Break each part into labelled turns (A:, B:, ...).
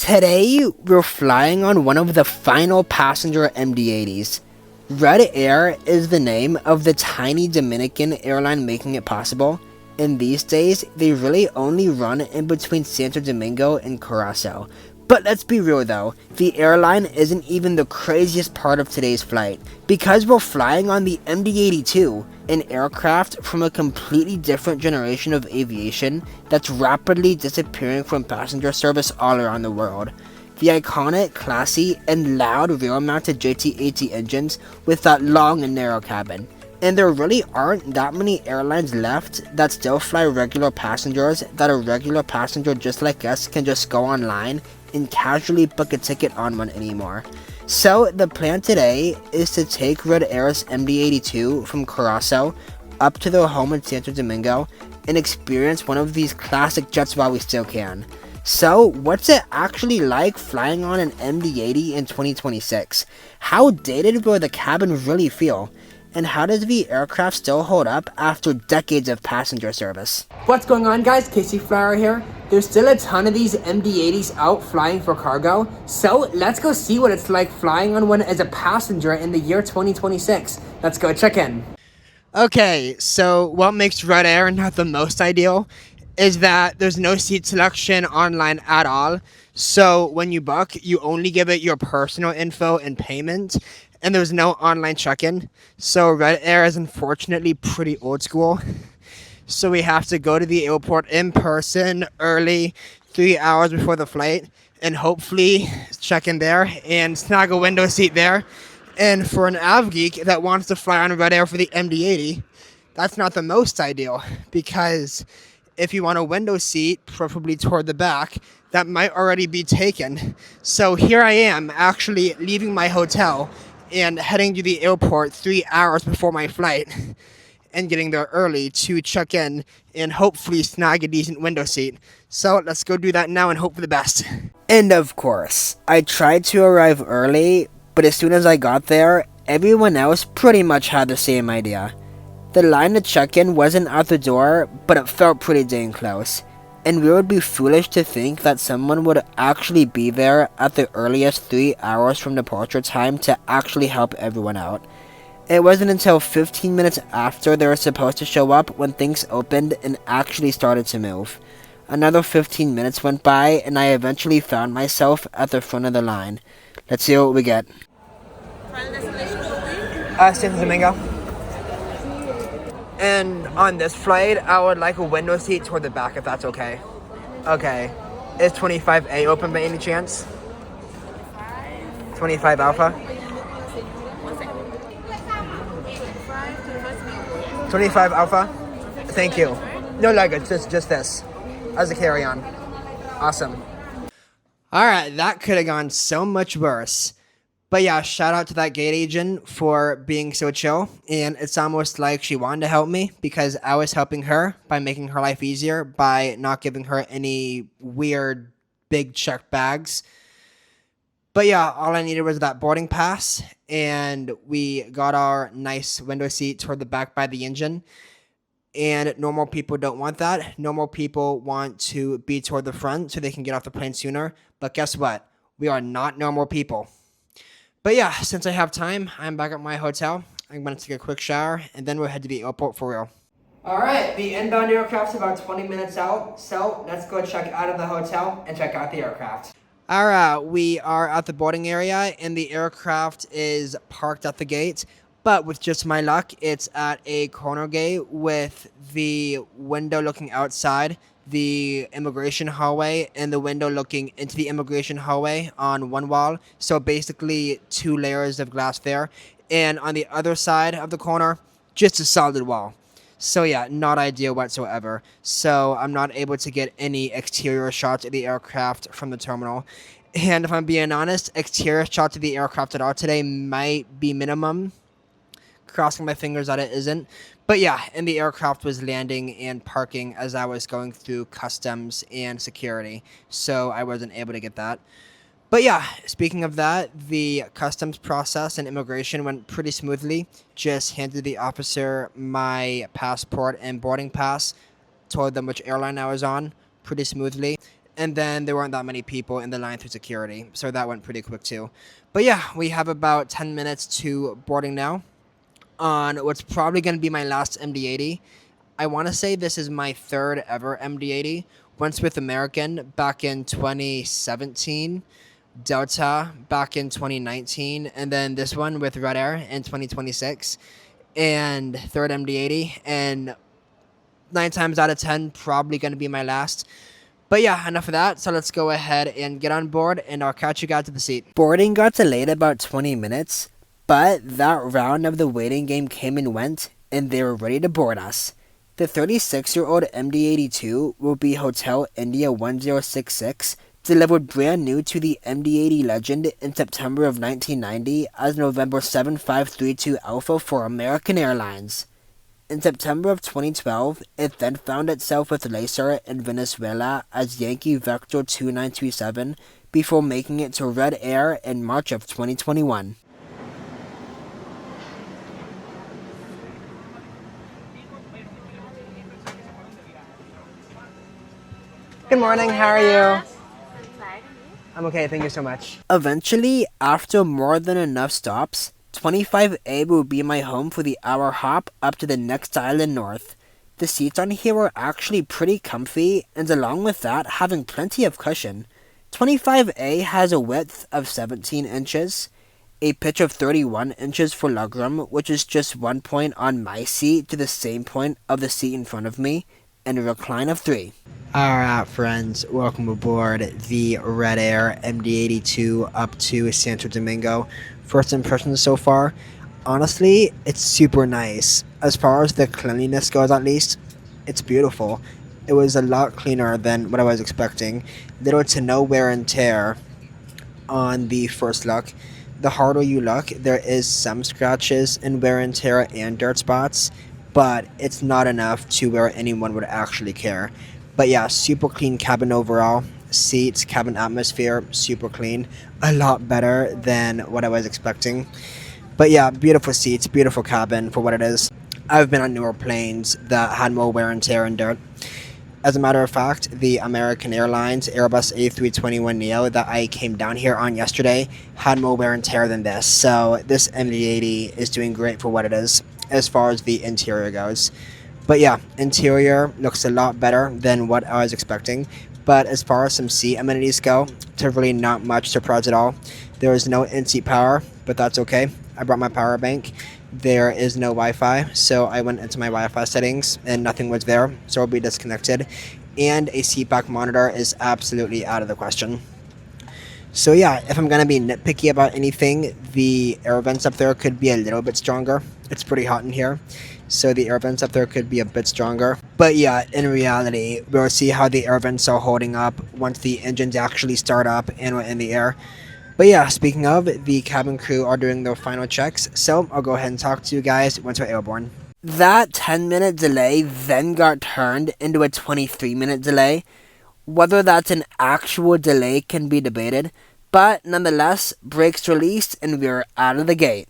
A: Today, we're flying on one of the final passenger MD-80s. Red Air is the name of the tiny Dominican airline making it possible, and these days, they really only run in between Santo Domingo and Curacao. But let's be real though, the airline isn't even the craziest part of today's flight, because we're flying on the MD-82, an aircraft from a completely different generation of aviation that's rapidly disappearing from passenger service all around the world. The iconic, classy, and loud rear-mounted JT-80 engines with that long and narrow cabin. And there really aren't that many airlines left that still fly regular passengers that a regular passenger just like us can just go online and casually book a ticket on one anymore. So the plan today is to take Red Air's MD-82 from Curacao up to their home in Santo Domingo and experience one of these classic jets while we still can. So what's it actually like flying on an MD-80 in 2026? How dated will the cabin really feel? And how does the aircraft still hold up after decades of passenger service?
B: What's going on, guys? Casey Flower here. There's still a ton of these MD-80s out flying for cargo, so let's go see what it's like flying on one as a passenger in the year 2026. Let's go check in.
A: Okay, so what makes Red Air not the most ideal is that there's no seat selection online at all. So when you book, you only give it your personal info and payment, and there's no online check-in. So Red Air is unfortunately pretty old school. So we have to go to the airport in person early, 3 hours before the flight, and hopefully check in there and snag a window seat there. And for an av geek that wants to fly on Red Air for the MD-80, that's not the most ideal, because if you want a window seat, preferably toward the back, that might already be taken. So here I am, actually leaving my hotel and heading to the airport 3 hours before my flight and getting there early to check in and hopefully snag a decent window seat. So let's go do that now and hope for the best. And of course, I tried to arrive early, but as soon as I got there, everyone else pretty much had the same idea. The line to check in wasn't out the door, but it felt pretty dang close. And we would be foolish to think that someone would actually be there at the earliest 3 hours from departure time to actually help everyone out. It wasn't until 15 minutes after they were supposed to show up when things opened and actually started to move. Another 15 minutes went by and I eventually found myself at the front of the line. Let's see what we get.
C: Final destination will be?
A: Santo Domingo. And on this flight, I would like a window seat toward the back if that's okay. Okay. Is 25A open by any chance? 25 Alpha? 25 Alpha? Thank you. No luggage, just this. As a carry-on. Awesome. Alright, that could have gone so much worse. But yeah, shout out to that gate agent for being so chill. And it's almost like she wanted to help me because I was helping her by making her life easier by not giving her any weird big checked bags. But yeah, all I needed was that boarding pass, and we got our nice window seat toward the back by the engine. And normal people don't want that. Normal people want to be toward the front so they can get off the plane sooner. But guess what? We are not normal people. But yeah, since I have time, I'm back at my hotel. I'm going to take a quick shower, and then we'll head to the airport for real. Alright, the inbound aircraft's about 20 minutes out, so let's go check out of the hotel and check out the aircraft. Alright, we are at the boarding area, and the aircraft is parked at the gate. But with just my luck, it's at a corner gate with the window looking outside, the immigration hallway, and the window looking into the immigration hallway on one wall. So basically 2 layers of glass there. And on the other side of the corner, just a solid wall. So yeah, not ideal whatsoever. So I'm not able to get any exterior shots of the aircraft from the terminal. And if I'm being honest, exterior shots of the aircraft at all today might be minimum. Crossing my fingers that it isn't. But yeah, and the aircraft was landing and parking as I was going through customs and security. So I wasn't able to get that. But yeah, speaking of that, the customs process and immigration went pretty smoothly. Just handed the officer my passport and boarding pass, told them which airline I was on pretty smoothly. And then there weren't that many people in the line through security, so that went pretty quick too. But yeah, we have about 10 minutes to boarding now on what's probably going to be my last MD-80. I want to say this is my third ever MD-80. Once with American back in 2017, Delta back in 2019, and then this one with Red Air in 2026, and third MD-80, and 9 times out of 10, probably going to be my last. But yeah, enough of that. So let's go ahead and get on board, and I'll catch you guys to the seat.
B: Boarding got delayed about 20 minutes, but that round of the waiting game came and went, and they were ready to board us. The 36-year-old MD-82 will be Hotel India 1066, delivered brand new to the MD-80 legend in September of 1990 as November 7532 Alpha for American Airlines. In September of 2012, it then found itself with Laser in Venezuela as Yankee Vector 2927 before making it to Red Air in March of 2021.
A: Good morning, how are you? I'm okay, thank you so much.
B: Eventually, after more than enough stops, 25A will be my home for the hour hop up to the next island north. The seats on here are actually pretty comfy, and along with that, having plenty of cushion. 25A has a width of 17 inches, a pitch of 31 inches for legroom, which is just 1 point on my seat to the same point of the seat in front of me, and a recline of 3.
A: Alright friends, welcome aboard the Red Air MD-82 up to Santo Domingo. First impressions so far, honestly, it's super nice. As far as the cleanliness goes at least, it's beautiful. It was a lot cleaner than what I was expecting. Little to no wear and tear on the first look. The harder you look, there is some scratches and wear and tear and dirt spots, but it's not enough to where anyone would actually care. But yeah, super clean cabin overall. Seats, cabin atmosphere, super clean. A lot better than what I was expecting. But yeah, beautiful seats, beautiful cabin for what it is. I've been on newer planes that had more wear and tear and dirt. As a matter of fact, the American Airlines Airbus A321neo that I came down here on yesterday had more wear and tear than this. So this MD-80 is doing great for what it is as far as the interior goes. But yeah, interior looks a lot better than what I was expecting. But as far as some seat amenities go, there's really not much surprise at all. There is no in-seat power, but that's okay. I brought my power bank. There is no Wi-Fi, so I went into my Wi-Fi settings and nothing was there, so I'll be disconnected. And a seat back monitor is absolutely out of the question. So yeah, if I'm going to be nitpicky about anything, the air vents up there could be a little bit stronger. It's pretty hot in here, so the air vents up there could be a bit stronger. But yeah, in reality, we'll see how the air vents are holding up once the engines actually start up and we're in the air. But yeah, speaking of, the cabin crew are doing their final checks, so I'll go ahead and talk to you guys once we're airborne.
B: That 10-minute delay then got turned into a 23-minute delay. Whether that's an actual delay can be debated, but nonetheless, brakes released and we're out of the gate.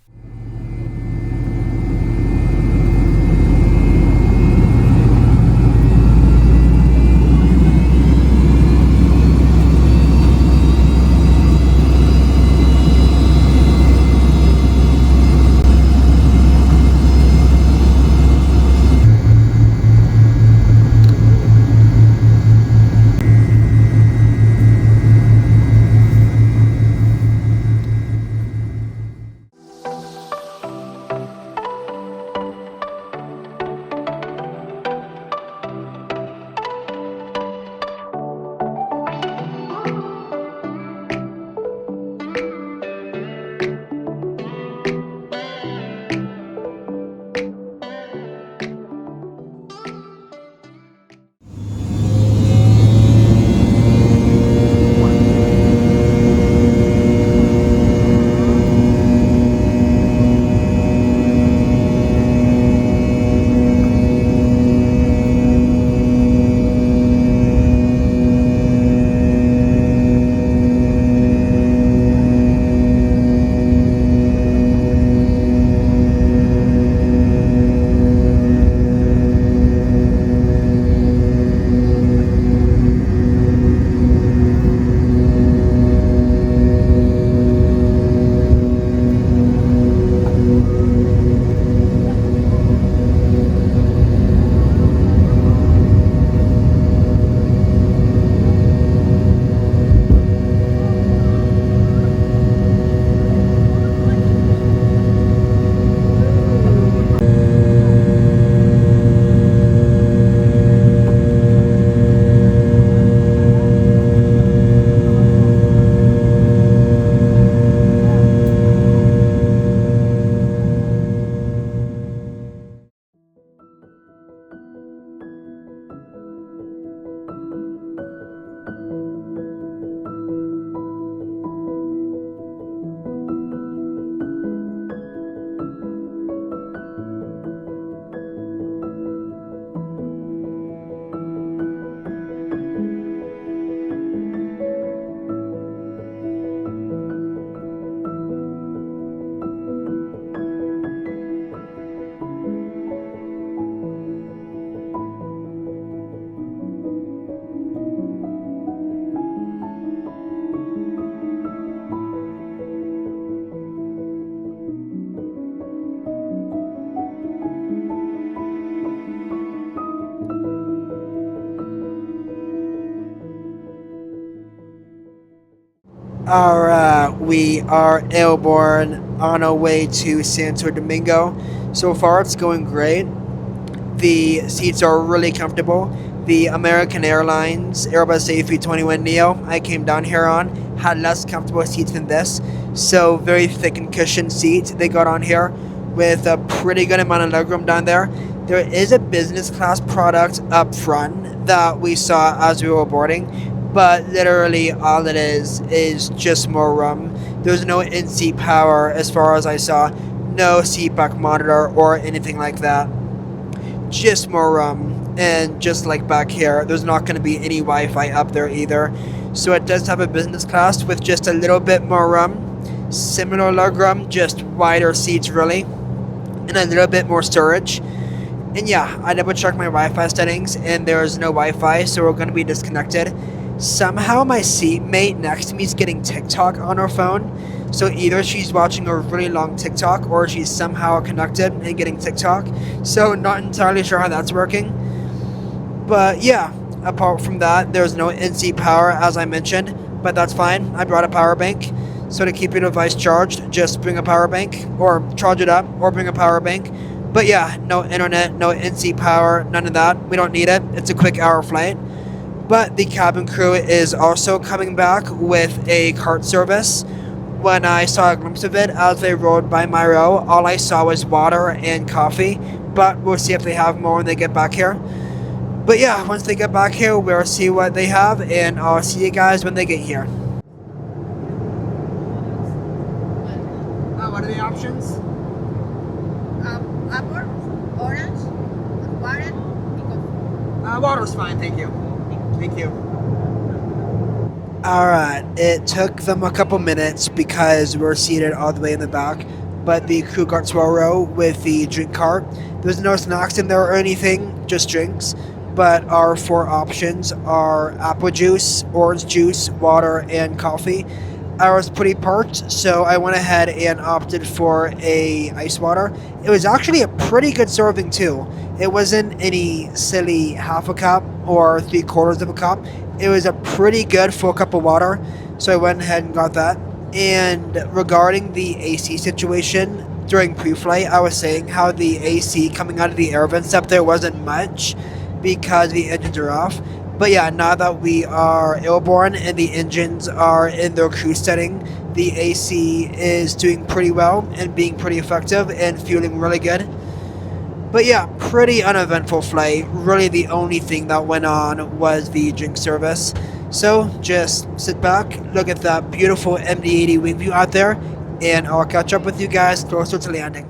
A: Alright, we are airborne on our way to Santo Domingo. So far, it's going great. The seats are really comfortable. The American Airlines Airbus A321neo I came down here on had less comfortable seats than this. So very thick and cushioned seats they got on here with a pretty good amount of legroom down there. There is a business class product up front that we saw as we were boarding, but literally all it is just more room. There's no in-seat power as far as I saw, no seat back monitor or anything like that. Just more room, and just like back here, there's not going to be any Wi-Fi up there either. So it does have a business class with just a little bit more room, similar legroom, just wider seats really, and a little bit more storage. And yeah, I double checked my Wi-Fi settings and there is no Wi-Fi, so we're going to be disconnected. Somehow my seatmate next to me is getting TikTok on her phone. So either she's watching a really long TikTok or she's somehow connected and getting TikTok. So not entirely sure how that's working. But yeah, apart from that, there's no in-seat power as I mentioned. But that's fine. I brought a power bank. So to keep your device charged, just bring a power bank or charge it up or bring a power bank. But yeah, no internet, no in-seat power, none of that. We don't need it. It's a quick hour flight. But the cabin crew is also coming back with a cart service. When I saw a glimpse of it as they rode by my row, all I saw was water and coffee. But we'll see if they have more when they get back here. But yeah, once they get back here, we'll see what they have. And I'll see you guys when they get here. What are the options?
C: Apple, orange, water, and coffee.
A: Water's fine, thank you. Thank you. Alright, it took them a couple minutes because we're seated all the way in the back, but the crew got to our row with the drink cart. There's no snacks in there or anything, just drinks, but our four options are apple juice, orange juice, water, and coffee. I was pretty parched, so I went ahead and opted for a ice water. It was actually a pretty good serving too. It wasn't any silly half a cup or 3/4 of a cup. It was a pretty good full cup of water, so I went ahead and got that. And regarding the AC situation, during pre-flight, I was saying how the AC coming out of the air vents up there wasn't much because the engines are off. But yeah, now that we are airborne and the engines are in their cruise setting, the AC is doing pretty well and being pretty effective and feeling really good. But yeah, pretty uneventful flight. Really the only thing that went on was the drink service. So just sit back, look at that beautiful MD-80 wing view out there, and I'll catch up with you guys closer to landing.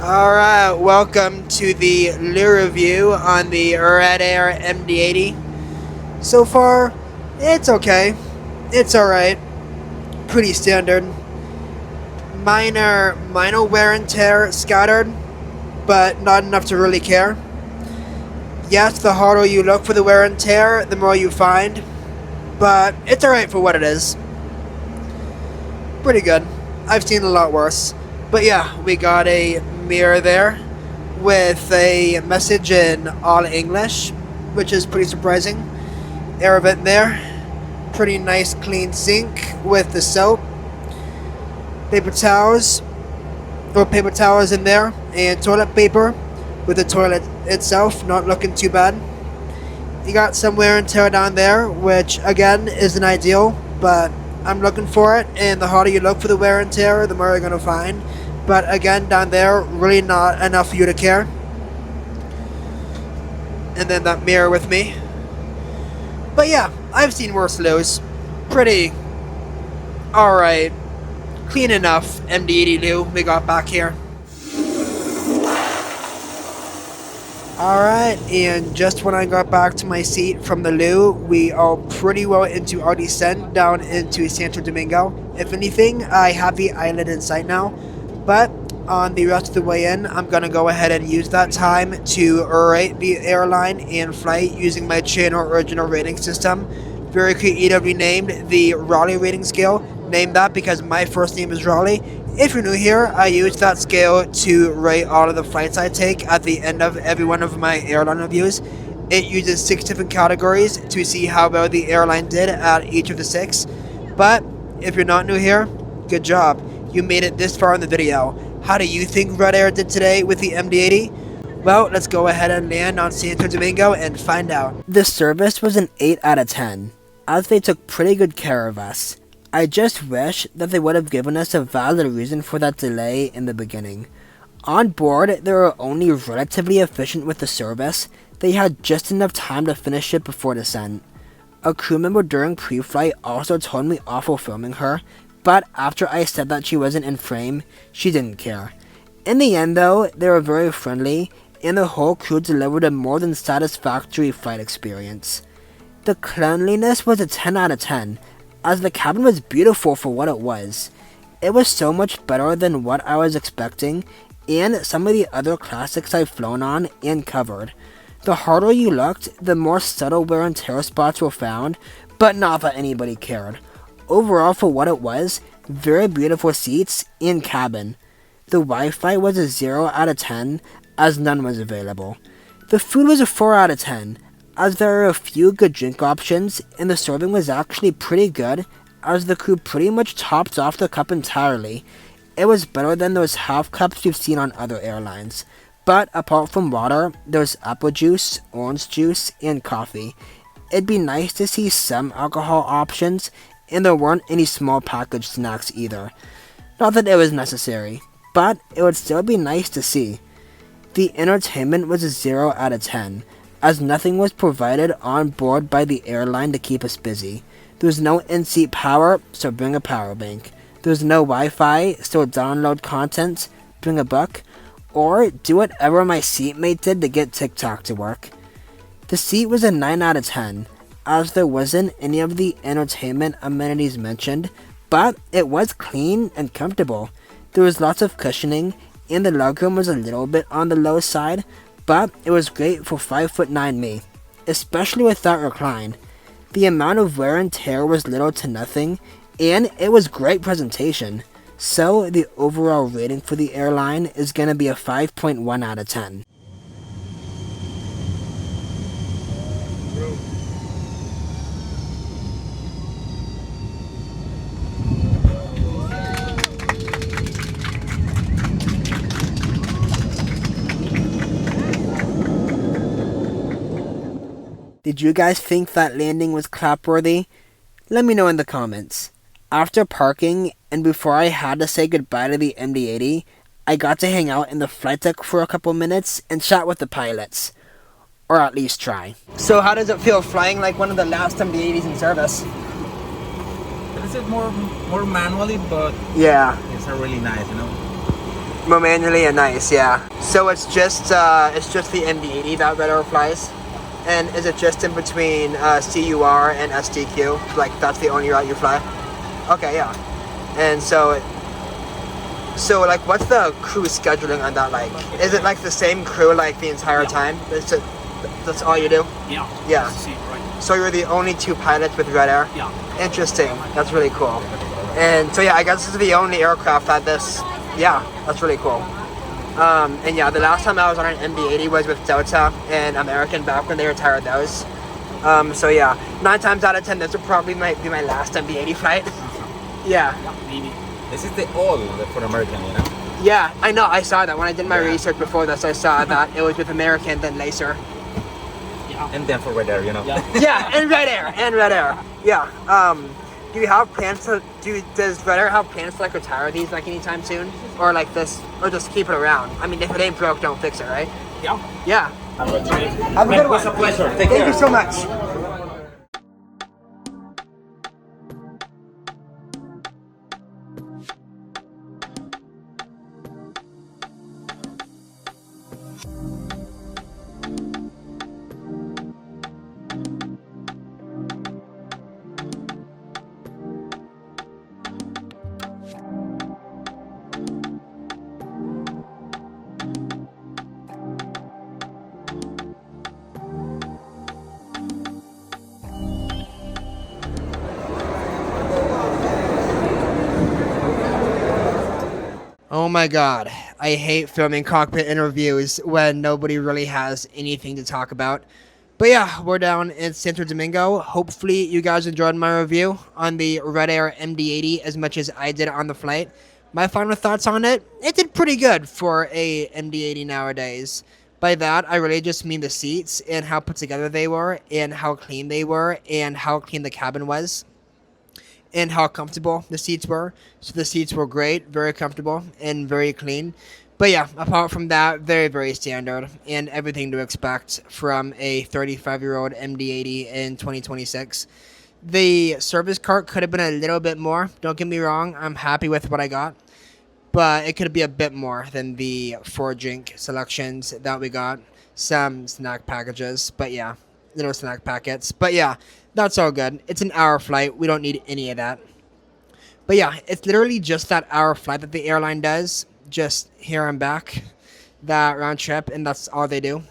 A: Alright, welcome to the Lure review on the Red Air MD-80. So far, it's okay. It's alright. Pretty standard. Minor wear and tear scattered, but not enough to really care. Yes, the harder you look for the wear and tear, the more you find, but it's alright for what it is. Pretty good. I've seen a lot worse. But yeah, we got a mirror there with a message in all English, which is pretty surprising. Air vent there. Pretty nice clean sink with the soap. Paper towels in there, and toilet paper with the toilet itself not looking too bad. You got some wear and tear down there, which again isn't ideal, but I'm looking for it, and the harder you look for the wear and tear, the more you're going to find. But again, down there, really not enough for you to care. And then that mirror with me. But yeah, I've seen worse loos. Pretty alright. Clean enough MD-80 loo we got back here. Alright, and just when I got back to my seat from the loo, we are pretty well into our descent down into Santo Domingo. If anything, I have the island in sight now. But on the rest of the way in, I'm going to go ahead and use that time to rate the airline and flight using my channel original rating system. Very creatively named the Raleigh rating scale. Named that because my first name is Raleigh. If you're new here, I use that scale to rate all of the flights I take at the end of every one of my airline reviews. It uses 6 different categories to see how well the airline did at each of the 6. But if you're not new here, good job. You made it this far in the video. How do you think Red Air did today with the MD-80? Well, let's go ahead and land on Santo Domingo and find out.
B: The service was an 8 out of 10, as they took pretty good care of us. I just wish that they would have given us a valid reason for that delay in the beginning. On board, they were only relatively efficient with the service. They had just enough time to finish it before descent. A crew member during pre-flight also told me off for filming her, but after I said that she wasn't in frame, she didn't care. In the end though, they were very friendly, and the whole crew delivered a more than satisfactory flight experience. The cleanliness was a 10 out of 10, as the cabin was beautiful for what it was. It was so much better than what I was expecting, and some of the other classics I've flown on and covered. The harder you looked, the more subtle wear and tear spots were found, but not that anybody cared. Overall, for what it was, very beautiful seats and cabin. The Wi-Fi was a 0 out of 10, as none was available. The food was a 4 out of 10, as there are a few good drink options, and the serving was actually pretty good, as the crew pretty much topped off the cup entirely. It was better than those half cups you've seen on other airlines. But apart from water, there's apple juice, orange juice, and coffee. It'd be nice to see some alcohol options, and there weren't any small packaged snacks either. Not that it was necessary, but it would still be nice to see. The entertainment was a 0 out of 10, as nothing was provided on board by the airline to keep us busy. There was no in-seat power, so bring a power bank. There was no Wi-Fi, so download content, bring a book, or do whatever my seatmate did to get TikTok to work. The seat was a 9 out of 10, as there wasn't any of the entertainment amenities mentioned, but it was clean and comfortable. There was lots of cushioning, and the legroom was a little bit on the low side, but it was great for 5'9" me, especially with that recline. The amount of wear and tear was little to nothing, and it was great presentation. So the overall rating for the airline is going to be a 5.1 out of 10. Did you guys think that landing was clapworthy? Let me know in the comments. After parking, and before I had to say goodbye to the MD-80, I got to hang out in the flight deck for a couple minutes and chat with the pilots. Or at least try.
A: So how does it feel flying like one of the last MD-80s in service?
D: It's more manually, but
A: Yeah,
D: it's really nice, you know.
A: more manually and nice, yeah. So it's just the MD-80 that Red Air flies? And is it just in between CUR and STQ? Like that's the only route you fly? Okay, yeah. And so like what's the crew scheduling on that like? Is it like the same crew like the entire time? That's all you do?
D: Yeah.
A: Yeah.
D: That's the same, right?
A: So you're the only 2 pilots with Red Air?
D: Yeah.
A: Interesting. That's really cool. And so yeah, I guess this is the only aircraft that that's really cool. And yeah, the last time I was on an MD-80 was with Delta and American back when they retired those. So yeah, 9 times out of 10, this would probably might be my last MD-80 flight. Yeah.
D: Maybe. This is the old for American, you know?
A: Yeah, I know, I saw that. When I did my
D: Yeah.
A: research before this, I saw that it was with American, then Lacer.
D: Yeah. And then for Red Air, you know? Yeah.
A: Yeah, and Red Air. Yeah. Do you have plans to, does Red Air have plans to like retire these like anytime soon? Or like this, or just keep it around? I mean, if it ain't broke, don't fix it, right?
D: Yeah.
A: Yeah.
D: Have a
A: Have a good
D: It was
A: one.
D: a pleasure. Take
A: Thank
D: care.
A: you so much. Oh my god, I hate filming cockpit interviews when nobody really has anything to talk about. But yeah, we're down in Santo Domingo. Hopefully you guys enjoyed my review on the Red Air MD-80 as much as I did on the flight. My final thoughts on it, it did pretty good for a MD-80 nowadays. By that, I really just mean the seats and how put together they were and how clean they were and how clean the cabin was and how comfortable the seats were. So the seats were great, very comfortable, and very clean. But yeah, apart from that, very, very standard and everything to expect from a 35-year-old MD-80 in 2026. The service cart could have been a little bit more. Don't get me wrong, I'm happy with what I got. But it could be a bit more than the 4-drink selections that we got. Some snack packages, but yeah, little snack packets. But yeah, that's all good. It's an hour flight. We don't need any of that. But yeah, it's literally just that hour flight that the airline does. Just here and back, that round trip, and that's all they do.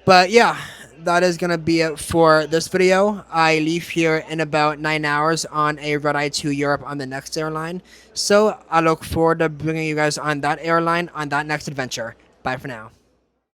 A: But yeah, that is going to be it for this video. I leave here in about 9 hours on a red-eye to Europe on the next airline. So I look forward to bringing you guys on that airline on that next adventure. Bye for now.